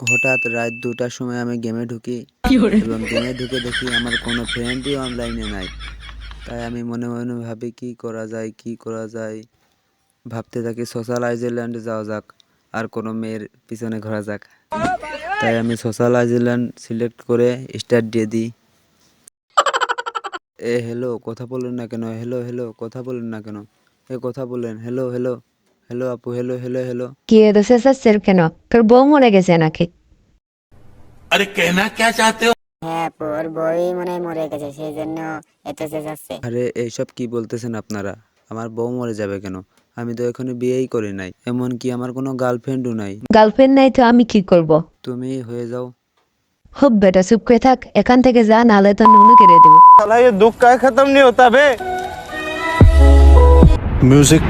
হঠাৎ রাত ২টার সময় আমি গেমে ঢুকি এবং গেমে ঢুকে দেখি আমার কোনো ফ্রেন্ডই অনলাইনে নাই। তাই আমি মনে মনে ভাবি কি করা যায়, কি করা যায়? ভাবতে থাকি সোশ্যাল আইল্যান্ডে যাওয়া যাক আর কোনো মেয়ের পিছনে ঘোরা যাক। তাই আমি সোশ্যাল আইল্যান্ড সিলেক্ট করে স্টার্ট দিয়ে দিই। হ্যালো কথা বলেন না কেন? হ্যালো, হ্যালো কথা বলেন না কেন? কথা বলেন। হ্যালো, হ্যালো, হ্যালো আপু, হ্যালো, হ্যালো, হ্যালো। কি এত চেঁচাচ্ছেন কেন? তোর বউ মরে গেছে নাকি? अरे कहना क्या चाहते हो? হ্যাঁ আপু, ওর বই মনে হয় মরে গেছে, সেই জন্য এত চেঁচাচ্ছে। আরে এইসব কি বলতেছেন আপনারা? আমার বউ মরে যাবে কেন? আমি তো এখনো বিয়েই করি নাই। এমনকি আমার কোনো গার্লফ্রেন্ডও নাই। গার্লফ্রেন্ড নাই তো আমি কি করব? তুমি হয়ে যাও। খুব বেটা চুপ করে থাক, এখান থেকে যা, নাহলে তো নুনু কেড়ে দেবো। साला ये दुख का खत्म नहीं होता बे। म्यूजिक